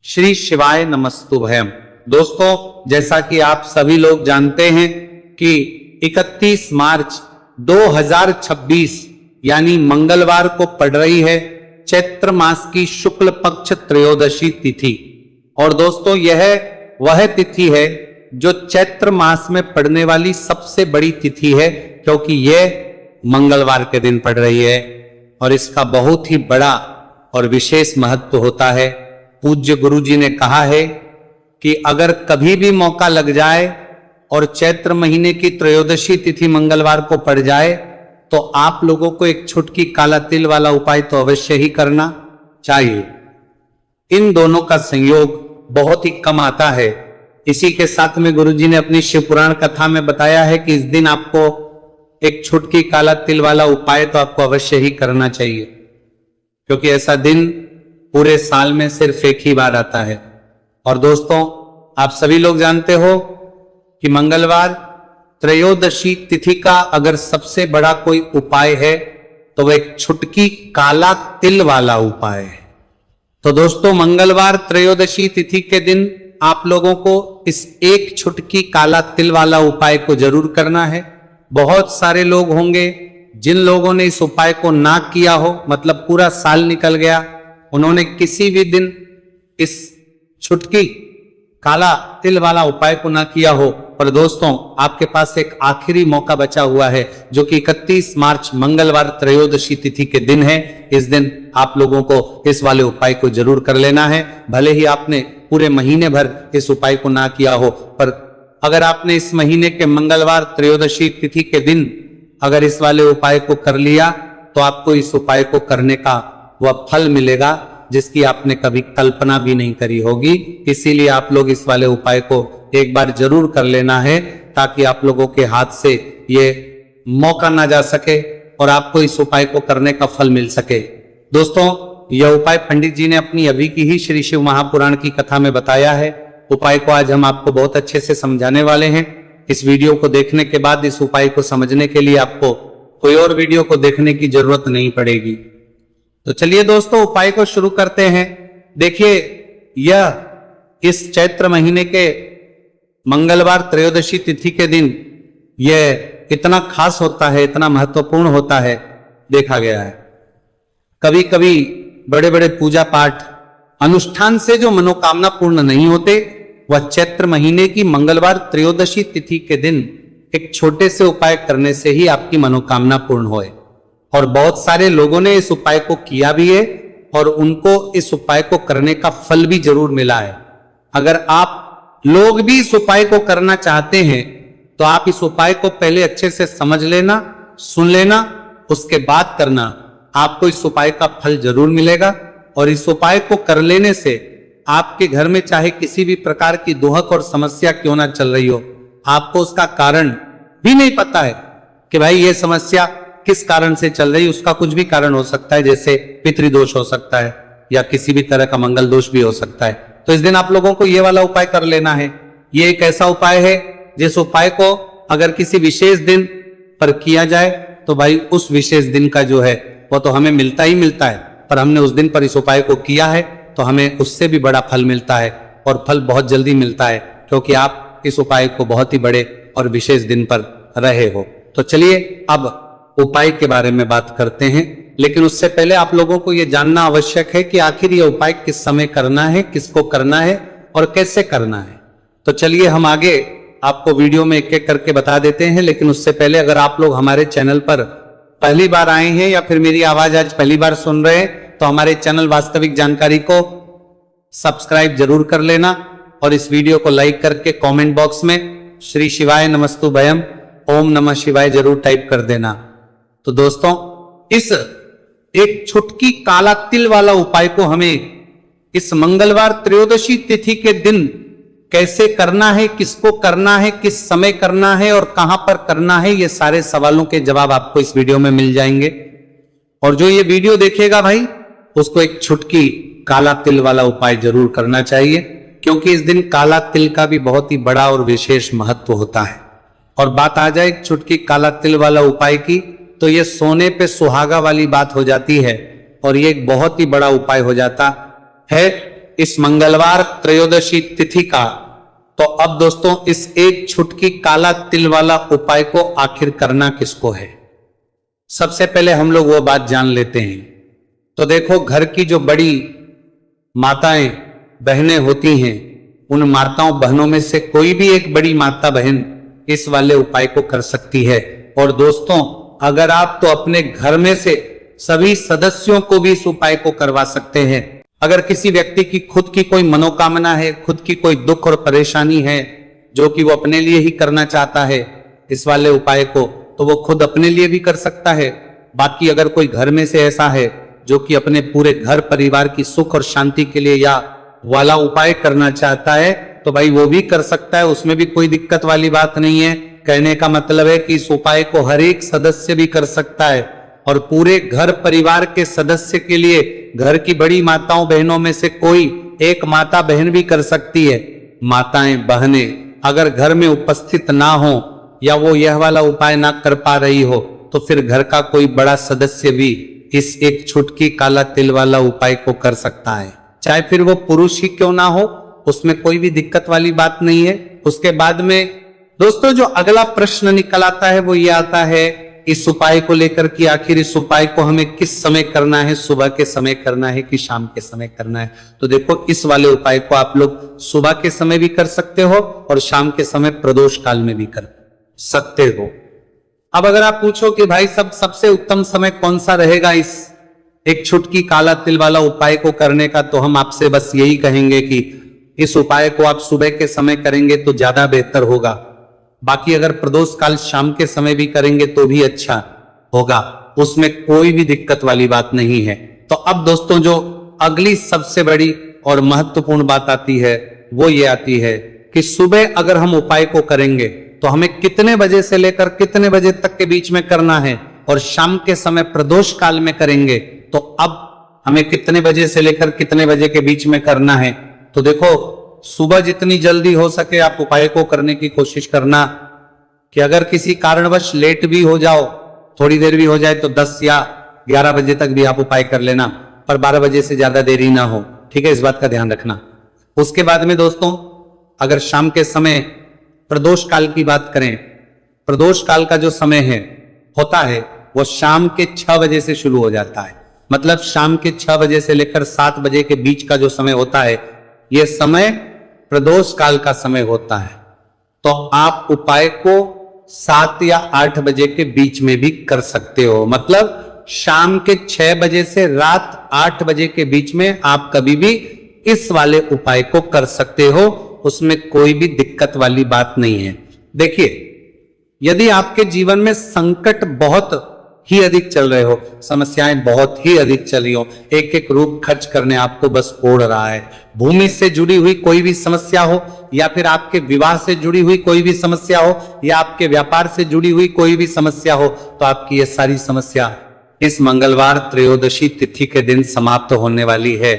श्री शिवाय नमस्तुभयम। दोस्तों, जैसा कि आप सभी लोग जानते हैं कि 31 मार्च 2026 यानी मंगलवार को पड़ रही है चैत्र मास की शुक्ल पक्ष त्रयोदशी तिथि। और दोस्तों, यह वह तिथि है जो चैत्र मास में पड़ने वाली सबसे बड़ी तिथि है, क्योंकि यह मंगलवार के दिन पड़ रही है और इसका बहुत ही बड़ा और विशेष महत्व होता है। पूज्य गुरु जी ने कहा है कि अगर कभी भी मौका लग जाए और चैत्र महीने की त्रयोदशी तिथि मंगलवार को पड़ जाए तो आप लोगों को एक छुटकी काला तिल वाला उपाय तो अवश्य ही करना चाहिए। इन दोनों का संयोग बहुत ही कम आता है। इसी के साथ में गुरु जी ने अपनी शिव पुराण कथा में बताया है कि इस दिन आपको एक छुटकी काला तिल वाला उपाय तो आपको अवश्य ही करना चाहिए, क्योंकि ऐसा दिन पूरे साल में सिर्फ एक ही बार आता है। और दोस्तों, आप सभी लोग जानते हो कि मंगलवार त्रयोदशी तिथि का अगर सबसे बड़ा कोई उपाय है तो वह एक छुटकी काला तिल वाला उपाय है। तो दोस्तों, मंगलवार त्रयोदशी तिथि के दिन आप लोगों को इस एक छुटकी काला तिल वाला उपाय को जरूर करना है। बहुत सारे लोग होंगे जिन लोगों ने इस उपाय को ना किया हो, मतलब पूरा साल निकल गया, उन्होंने किसी भी दिन इस छुटकी काला तिल वाला उपाय को ना किया हो। पर दोस्तों, आपके पास एक आखिरी मौका बचा हुआ है जो कि 31 मार्च मंगलवार त्रयोदशी तिथि के दिन है। इस दिन आप लोगों को इस वाले उपाय को जरूर कर लेना है। भले ही आपने पूरे महीने भर इस उपाय को ना किया हो, पर अगर आपने इस महीने के मंगलवार त्रयोदशी तिथि के दिन अगर इस वाले उपाय को कर लिया तो आपको इस उपाय को करने का वह फल मिलेगा जिसकी आपने कभी कल्पना भी नहीं करी होगी। इसीलिए आप लोग इस वाले उपाय को एक बार जरूर कर लेना है, ताकि आप लोगों के हाथ से ये मौका ना जा सके और आपको इस उपाय को करने का फल मिल सके। दोस्तों, यह उपाय पंडित जी ने अपनी अभी की ही श्री शिव महापुराण की कथा में बताया है। उपाय को आज हम आपको बहुत अच्छे से समझाने वाले हैं। इस वीडियो को देखने के बाद इस उपाय को समझने के लिए आपको कोई और वीडियो को देखने की जरूरत नहीं पड़ेगी। तो चलिए दोस्तों, उपाय को शुरू करते हैं। देखिए, यह इस चैत्र महीने के मंगलवार त्रयोदशी तिथि के दिन यह इतना खास होता है, इतना महत्वपूर्ण होता है, देखा गया है। कभी कभी बड़े बड़े पूजा पाठ अनुष्ठान से जो मनोकामना पूर्ण नहीं होते, वह चैत्र महीने की मंगलवार त्रयोदशी तिथि के दिन एक छोटे से उपाय करने से ही आपकी मनोकामना पूर्ण होए। और बहुत सारे लोगों ने इस उपाय को किया भी है और उनको इस उपाय को करने का फल भी जरूर मिला है। अगर आप लोग भी इस उपाय को करना चाहते हैं तो आप इस उपाय को पहले अच्छे से समझ लेना, सुन लेना, उसके बाद करना। आपको इस उपाय का फल जरूर मिलेगा। और इस उपाय को कर लेने से आपके घर में चाहे किसी भी प्रकार की दुहक और समस्या क्यों ना चल रही हो, आपको उसका कारण भी नहीं पता है कि भाई ये समस्या किस कारण से चल रही, उसका कुछ भी कारण हो सकता है, जैसे पितृदोष हो सकता है या किसी भी तरह का मंगल दोष भी हो सकता है। तो इस दिन आप लोगों को ये वाला उपाय कर लेना है। ये एक ऐसा उपाय है जिस उपाय को अगर किसी विशेष दिन पर किया जाए तो भाई उस विशेष दिन का जो है वो तो हमें मिलता ही मिलता है, पर हमने उस दिन पर इस उपाय को किया है तो हमें उससे भी बड़ा फल मिलता है, और फल बहुत जल्दी मिलता है, क्योंकि आप इस उपाय को बहुत ही बड़े और विशेष दिन पर रहे हो। तो चलिए अब उपाय के बारे में बात करते हैं, लेकिन उससे पहले आप लोगों को यह जानना आवश्यक है कि आखिर यह उपाय किस समय करना है, किसको करना है और कैसे करना है। तो चलिए हम आगे आपको वीडियो में एक एक करके बता देते हैं। लेकिन उससे पहले अगर आप लोग हमारे चैनल पर पहली बार आए हैं या फिर मेरी आवाज आज पहली बार सुन रहे हैं तो हमारे चैनल वास्तविक जानकारी को सब्सक्राइब जरूर कर लेना और इस वीडियो को लाइक करके कमेंट बॉक्स में श्री शिवाय नमस्तुभयम ओम नमः शिवाय जरूर टाइप कर देना। तो दोस्तों, इस एक छुटकी काला तिल वाला उपाय को हमें इस मंगलवार त्रयोदशी तिथि के दिन कैसे करना है, किसको करना है, किस समय करना है और कहां पर करना है, ये सारे सवालों के जवाब आपको इस वीडियो में मिल जाएंगे। और जो ये वीडियो देखेगा भाई, उसको एक छुटकी काला तिल वाला उपाय जरूर करना चाहिए, क्योंकि इस दिन काला तिल का भी बहुत ही बड़ा और विशेष महत्व होता है। और बात आ जाए एक छुटकी काला तिल वाला उपाय की, तो ये सोने पे सुहागा वाली बात हो जाती है और ये एक बहुत ही बड़ा उपाय हो जाता है। इस मंगलवार त्रयोदशी तिथि का, तो अब दोस्तों इस एक छुटकी काला तिल वाला उपाय को आखिर करना किसको है, सबसे पहले हम लोग वो बात जान लेते हैं। तो देखो, घर की जो बड़ी माताएं बहनें होती हैं, उन माताओं बहनों में से कोई भी एक बड़ी माता बहन इस वाले उपाय को कर सकती है। और दोस्तों, अगर आप तो अपने घर में से सभी सदस्यों को भी इस उपाय को करवा सकते हैं। अगर किसी व्यक्ति की खुद की कोई मनोकामना है, खुद की कोई दुख और परेशानी है जो कि वो अपने लिए ही करना चाहता है इस वाले उपाय को, तो वो खुद अपने लिए भी कर सकता है। बाकी अगर कोई घर में से ऐसा है जो कि अपने पूरे घर परिवार की सुख और शांति के लिए या वाला उपाय करना चाहता है, तो भाई वो भी कर सकता है, उसमें भी कोई दिक्कत वाली बात नहीं है। कहने का मतलब है कि इस उपाय को हर एक सदस्य भी कर सकता है और पूरे घर परिवार के सदस्य के लिए घर की बड़ी माताओं बहनों में से कोई एक माता बहन भी कर सकती है। माताएं बहनें अगर घर में उपस्थित ना हो या वो यह वाला उपाय ना कर पा रही हो, तो फिर घर का कोई बड़ा सदस्य भी इस एक छुटकी काला तिल वाला उपाय को कर सकता है, चाहे फिर वो पुरुष ही क्यों ना हो, उसमें कोई भी दिक्कत वाली बात नहीं है। उसके बाद में दोस्तों जो अगला प्रश्न निकल आता है वो ये आता है इस उपाय को लेकर कि आखिर इस उपाय को हमें किस समय करना है, सुबह के समय करना है कि शाम के समय करना है। तो देखो, इस वाले उपाय को आप लोग सुबह के समय भी कर सकते हो और शाम के समय प्रदोष काल में भी कर सकते हो। अब अगर आप पूछो कि भाई सबसे उत्तम समय कौन सा रहेगा इस एक छुटकी काला तिल वाला उपाय को करने का, तो हम आपसे बस यही कहेंगे कि इस उपाय को आप सुबह के समय करेंगे तो ज्यादा बेहतर होगा। बाकी अगर प्रदोष काल शाम के समय भी करेंगे तो भी अच्छा होगा, उसमें कोई भी दिक्कत वाली बात नहीं है। तो अब दोस्तों जो अगली सबसे बड़ी और महत्वपूर्ण बात आती है वो ये आती है कि सुबह अगर हम उपाय को करेंगे तो हमें कितने बजे से लेकर कितने बजे तक के बीच में करना है, और शाम के समय प्रदोष काल में करेंगे तो अब हमें कितने बजे से लेकर कितने बजे के बीच में करना है। तो देखो, सुबह जितनी जल्दी हो सके आप उपाय को करने की कोशिश करना, कि अगर किसी कारणवश लेट भी हो जाओ, थोड़ी देर भी हो जाए, तो 10 या 11 बजे तक भी आप उपाय कर लेना, पर 12 बजे से ज्यादा देरी ना हो, ठीक है, इस बात का ध्यान रखना। उसके बाद में दोस्तों अगर शाम के समय प्रदोष काल की बात करें, प्रदोष काल का जो समय होता है वो शाम के 6 बजे से शुरू हो जाता है। मतलब शाम के 6 बजे से लेकर 7 बजे के बीच का जो समय होता है, यह समय प्रदोष काल का समय होता है। तो आप उपाय को 7 या 8 बजे के बीच में भी कर सकते हो। मतलब शाम के 6 बजे से रात 8 बजे के बीच में आप कभी भी इस वाले उपाय को कर सकते हो, उसमें कोई भी दिक्कत वाली बात नहीं है। देखिए, यदि आपके जीवन में संकट बहुत ही अधिक चल रहे हो, समस्याएं बहुत ही अधिक चल रही हो, एक एक रूप खर्च करने आपको बस ओढ़ रहा है, भूमि से जुड़ी हुई कोई भी समस्या हो, या फिर आपके विवाह से जुड़ी हुई कोई भी समस्या हो, या आपके व्यापार से जुड़ी हुई कोई भी समस्या हो, तो आपकी ये सारी समस्या इस मंगलवार त्रयोदशी तिथि के दिन समाप्त होने वाली है।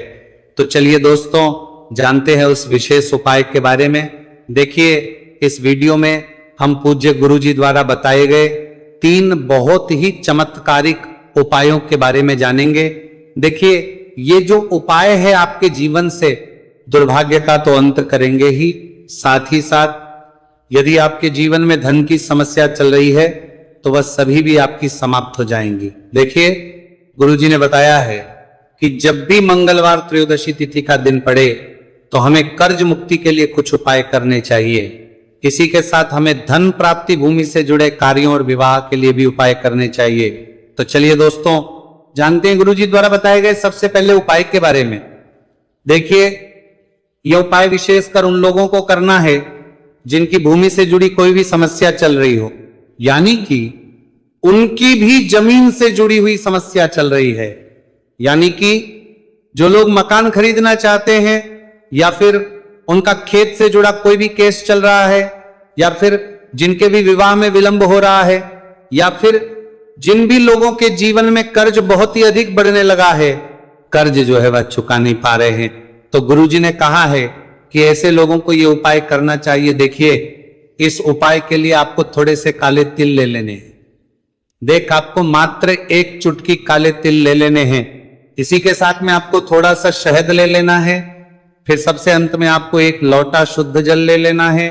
तो चलिए दोस्तों, जानते हैं उस विशेष उपाय के बारे में। देखिए, इस वीडियो में हम पूज्य गुरुजी द्वारा बताए गए 3 बहुत ही चमत्कारिक उपायों के बारे में जानेंगे। देखिए, ये जो उपाय है आपके जीवन से दुर्भाग्य का तो अंत करेंगे ही, साथ ही साथ यदि आपके जीवन में धन की समस्या चल रही है तो वह सभी भी आपकी समाप्त हो जाएंगी। देखिए, गुरुजी ने बताया है कि जब भी मंगलवार त्रयोदशी तिथि का दिन पड़े तो हमें कर्ज मुक्ति के लिए कुछ उपाय करने चाहिए। इसी के साथ हमें धन प्राप्ति, भूमि से जुड़े कार्यों और विवाह के लिए भी उपाय करने चाहिए। तो चलिए दोस्तों, जानते हैं गुरुजी द्वारा बताए गए सबसे पहले उपाय के बारे में। देखिए, यह उपाय विशेषकर उन लोगों को करना है जिनकी भूमि से जुड़ी कोई भी समस्या चल रही हो, यानी कि उनकी भी जमीन से जुड़ी हुई समस्या चल रही है। यानी कि जो लोग मकान खरीदना चाहते हैं, या फिर उनका खेत से जुड़ा कोई भी केस चल रहा है, या फिर जिनके भी विवाह में विलंब हो रहा है, या फिर जिन भी लोगों के जीवन में कर्ज बहुत ही अधिक बढ़ने लगा है, कर्ज जो है वह चुका नहीं पा रहे हैं, तो गुरुजी ने कहा है कि ऐसे लोगों को यह उपाय करना चाहिए। देखिए, इस उपाय के लिए आपको थोड़े से काले तिल ले लेने हैं। देख, आपको मात्र 1 चुटकी काले तिल ले लेने हैं। इसी के साथ में आपको थोड़ा सा शहद ले लेना है, फिर सबसे अंत में आपको एक लोटा शुद्ध जल ले लेना है।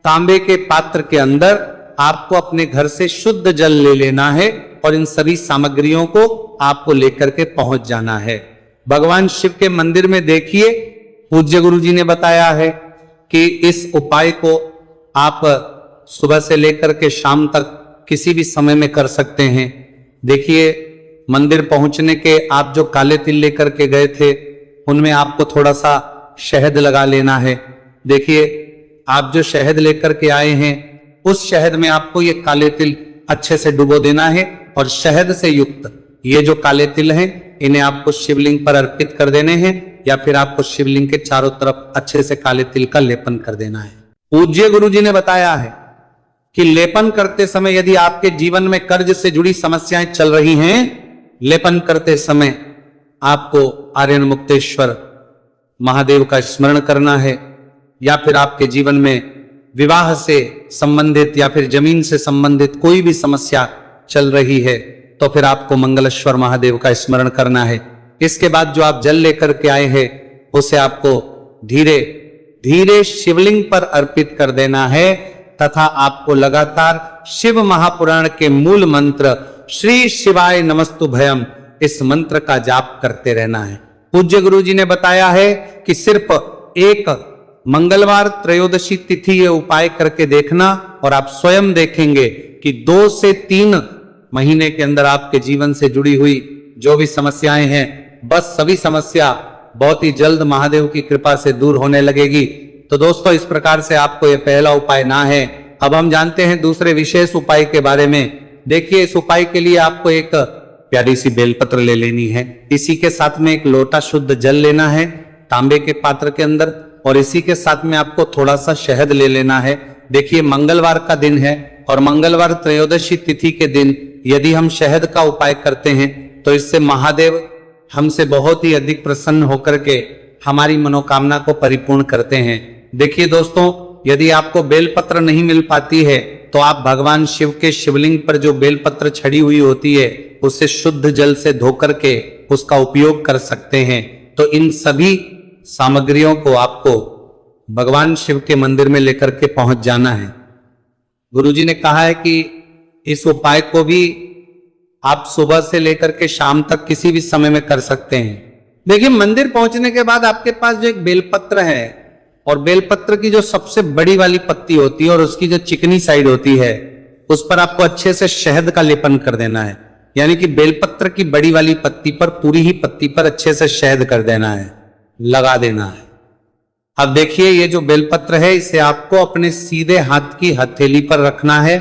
तांबे के पात्र के अंदर आपको अपने घर से शुद्ध जल ले लेना है और इन सभी सामग्रियों को आपको लेकर के पहुंच जाना है। भगवान शिव के मंदिर में देखिए, पूज्य गुरु जी ने बताया है कि इस उपाय को आप सुबह से लेकर के शाम तक किसी भी समय में कर सकते हैं। देखिए, मंदिर पहुंचने के आप जो काले तिल लेकर के गए थे उनमें आपको थोड़ा सा शहद लगा लेना है। देखिए, आप जो शहद लेकर के आए हैं उस शहद में आपको ये काले तिल अच्छे से डुबो देना है और शहद से युक्त ये जो काले तिल हैं इन्हें आपको शिवलिंग पर अर्पित कर देने हैं, या फिर आपको शिवलिंग के चारों तरफ अच्छे से काले तिल का लेपन कर देना है। पूज्य गुरु जी ने बताया है कि लेपन करते समय यदि आपके जीवन में कर्ज से जुड़ी समस्याएं चल रही हैं, लेपन करते समय आपको आर्यन मुक्तेश्वर महादेव का स्मरण करना है, या फिर आपके जीवन में विवाह से संबंधित या फिर जमीन से संबंधित कोई भी समस्या चल रही है तो फिर आपको मंगलेश्वर महादेव का स्मरण करना है। इसके बाद जो आप जल लेकर के आए हैं उसे आपको धीरे धीरे शिवलिंग पर अर्पित कर देना है तथा आपको लगातार शिव महापुराण के मूल मंत्र श्री शिवाय नमस्तुभयम इस मंत्र का जाप करते रहना है। पूज्य गुरु जी ने बताया है कि सिर्फ एक मंगलवार त्रयोदशी तिथि ये उपाय करके देखना और आप स्वयं देखेंगे कि 2 से 3 महीने के अंदर आपके जीवन से जुड़ी हुई जो भी समस्याएं हैं बस सभी समस्या बहुत ही जल्द महादेव की कृपा से दूर होने लगेगी। तो दोस्तों, इस प्रकार से आपको ये पहला उपाय ना है। अब हम जानते हैं दूसरे विशेष उपाय के बारे में। देखिए, इस उपाय के लिए आपको एक प्यारी सी बेलपत्र ले लेनी है। इसी के साथ में एक लोटा शुद्ध जल लेना है तांबे के पात्र के अंदर, और इसी के साथ में आपको थोड़ा सा शहद ले लेना है। देखिए, मंगलवार का दिन है और मंगलवार त्रयोदशी तिथि के दिन यदि हम शहद का उपाय करते हैं तो इससे महादेव हमसे बहुत ही अधिक प्रसन्न होकर के हमारी मनोकामना को परिपूर्ण करते हैं। देखिए दोस्तों, यदि आपको बेलपत्र नहीं मिल पाती है तो आप भगवान शिव के शिवलिंग पर जो बेलपत्र छड़ी हुई होती है उसे शुद्ध जल से धोकर के उसका उपयोग कर सकते हैं। तो इन सभी सामग्रियों को आपको भगवान शिव के मंदिर में लेकर के पहुंच जाना है। गुरुजी ने कहा है कि इस उपाय को भी आप सुबह से लेकर के शाम तक किसी भी समय में कर सकते हैं। देखिए, मंदिर पहुंचने के बाद आपके पास जो एक बेलपत्र है और बेलपत्र की जो सबसे बड़ी वाली पत्ती होती है और उसकी जो चिकनी साइड होती है उस पर आपको अच्छे से शहद का लेपन कर देना है। यानी कि बेलपत्र की बड़ी वाली पत्ती पर, पूरी ही पत्ती पर अच्छे से शहद कर देना है, लगा देना है। अब देखिए, ये जो बेलपत्र है इसे आपको अपने सीधे हाथ की हथेली पर रखना है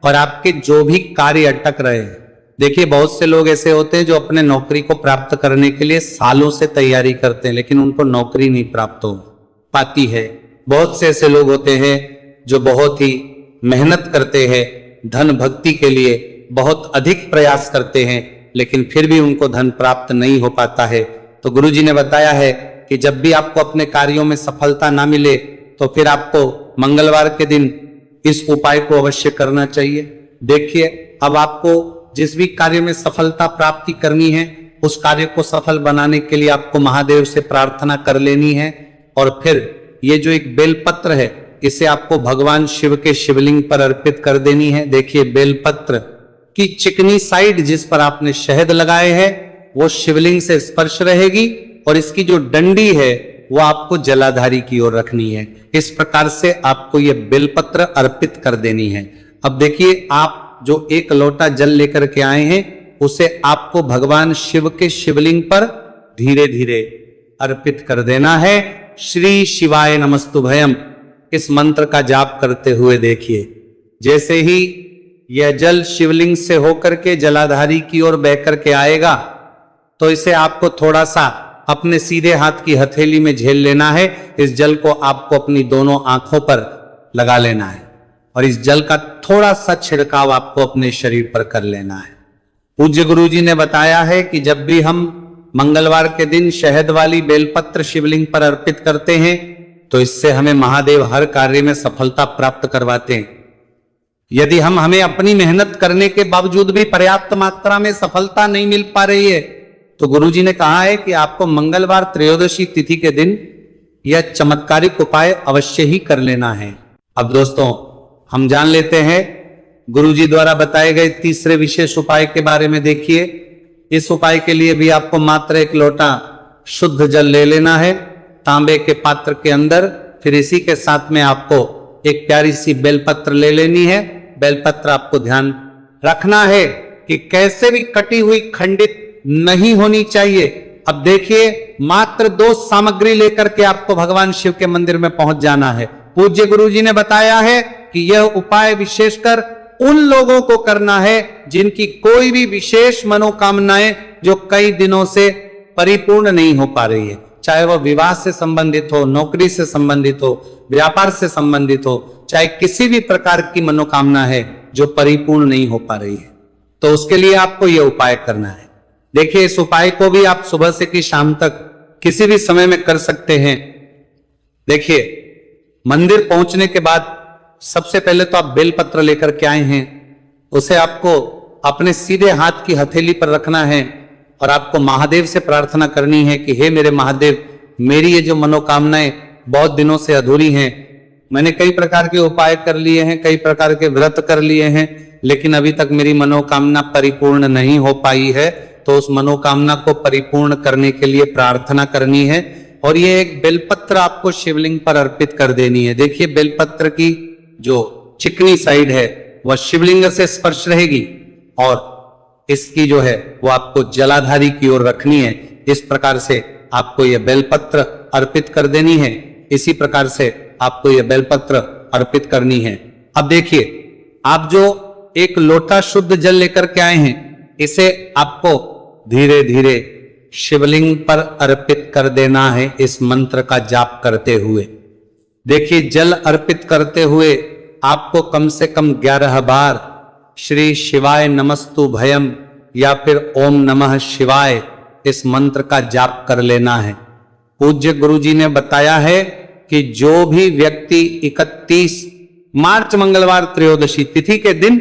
और आपके जो भी कार्य अटक रहे हैं। देखिए, बहुत से लोग ऐसे होते हैं जो अपने नौकरी को प्राप्त करने के लिए सालों से तैयारी करते हैं लेकिन उनको नौकरी नहीं प्राप्त हो पाती है। बहुत से ऐसे लोग होते हैं जो बहुत ही मेहनत करते हैं, धन भक्ति के लिए बहुत अधिक प्रयास करते हैं लेकिन फिर भी उनको धन प्राप्त नहीं हो पाता है। तो गुरुजी ने बताया है कि जब भी आपको अपने कार्यों में सफलता ना मिले तो फिर आपको मंगलवार के दिन इस उपाय को अवश्य करना चाहिए। देखिए, अब आपको जिस भी कार्य में सफलता प्राप्ति करनी है उस कार्य को सफल बनाने के लिए आपको महादेव से प्रार्थना कर लेनी है और फिर ये जो एक बेलपत्र है इसे आपको भगवान शिव के शिवलिंग पर अर्पित कर देनी है। देखिए, बेलपत्र की चिकनी साइड जिस पर आपने शहद लगाए हैं वो शिवलिंग से स्पर्श रहेगी और इसकी जो डंडी है वो आपको जलाधारी की ओर रखनी है। इस प्रकार से आपको ये बेलपत्र अर्पित कर देनी है। अब देखिए, आप जो एक लोटा जल लेकर के आए हैं उसे आपको भगवान शिव के शिवलिंग पर धीरे धीरे अर्पित कर देना है। श्री शिवाय नमस्तुभयम इस मंत्र का जाप करते हुए देखिए, जैसे ही यह जल शिवलिंग से होकर के जलाधारी की ओर बह करके आएगा तो इसे आपको थोड़ा सा अपने सीधे हाथ की हथेली में झेल लेना है। इस जल को आपको अपनी दोनों आंखों पर लगा लेना है और इस जल का थोड़ा सा छिड़काव आपको अपने शरीर पर कर लेना है। पूज्य गुरु जी ने बताया है कि जब भी हम मंगलवार के दिन शहद वाली बेलपत्र शिवलिंग पर अर्पित करते हैं तो इससे हमें महादेव हर कार्य में सफलता प्राप्त करवाते हैं। यदि हमें अपनी मेहनत करने के बावजूद भी पर्याप्त मात्रा में सफलता नहीं मिल पा रही है तो गुरुजी ने कहा है कि आपको मंगलवार त्रयोदशी तिथि के दिन यह चमत्कारिक उपाय अवश्य ही कर लेना है। अब दोस्तों हम जान लेते हैं गुरुजी द्वारा बताए गए तीसरे विशेष उपाय के बारे में। देखिए, इस उपाय के लिए भी आपको मात्र एक लोटा शुद्ध जल ले लेना है तांबे के पात्र के अंदर। फिर इसी के साथ में आपको एक प्यारी सी बेलपत्र ले लेनी है। बेलपत्र आपको ध्यान रखना है कि कैसे भी कटी हुई खंडित नहीं होनी चाहिए। अब देखिए, मात्र 2 सामग्री लेकर के आपको भगवान शिव के मंदिर में पहुंच जाना है। पूज्य गुरुजी ने बताया है कि यह उपाय विशेषकर उन लोगों को करना है जिनकी कोई भी विशेष मनोकामनाएं जो कई दिनों से परिपूर्ण नहीं हो पा रही है, चाहे वह विवाह से संबंधित हो, नौकरी से संबंधित हो, व्यापार से संबंधित हो, चाहे किसी भी प्रकार की मनोकामना है जो परिपूर्ण नहीं हो पा रही है, तो उसके लिए आपको यह उपाय करना है। देखिए, इस उपाय को भी आप सुबह से कि शाम तक किसी भी समय में कर सकते हैं। देखिए, मंदिर पहुंचने के बाद सबसे पहले तो आप बेलपत्र लेकर के आए हैं, उसे आपको अपने सीधे हाथ की हथेली पर रखना है और आपको महादेव से प्रार्थना करनी है कि हे मेरे महादेव, मेरी ये जो मनोकामनाएं बहुत दिनों से अधूरी हैं, मैंने कई प्रकार के उपाय कर लिए हैं, कई प्रकार के व्रत कर लिए हैं, लेकिन अभी तक मेरी मनोकामना परिपूर्ण नहीं हो पाई है, तो उस मनोकामना को परिपूर्ण करने के लिए प्रार्थना करनी है। और ये एक बेलपत्र आपको शिवलिंग पर अर्पित कर देनी है। देखिए, बेलपत्र की जो चिकनी साइड है वह शिवलिंग से स्पर्श रहेगी और इसकी जो है वो आपको जलाधारी की ओर रखनी है। इस प्रकार से आपको यह बेलपत्र अर्पित कर देनी है। इसी प्रकार से आपको यह बेलपत्र अर्पित करनी है। अब देखिए, आप जो एक लोटा शुद्ध जल लेकर के आए हैं, इसे आपको धीरे धीरे शिवलिंग पर अर्पित कर देना है इस मंत्र का जाप करते हुए। देखिए, जल अर्पित करते हुए आपको कम से कम 11 बार श्री शिवाय नमस्तु भयम या फिर ओम नमः शिवाय इस मंत्र का जाप कर लेना है। पूज्य गुरुजी ने बताया है कि जो भी व्यक्ति 31 मार्च मंगलवार त्रयोदशी तिथि के दिन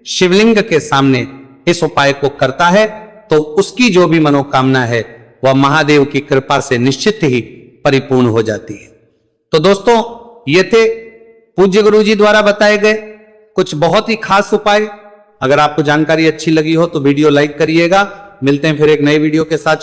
शिवलिंग के सामने इस उपाय को करता है, तो उसकी जो भी मनोकामना है वह महादेव की कृपा से निश्चित ही परिपूर्ण हो जाती है। तो दोस्तों, ये थे पूज्य गुरुजी द्वारा बताए गए कुछ बहुत ही खास उपाय। अगर आपको जानकारी अच्छी लगी हो तो वीडियो लाइक करिएगा। मिलते हैं फिर एक नए वीडियो के साथ।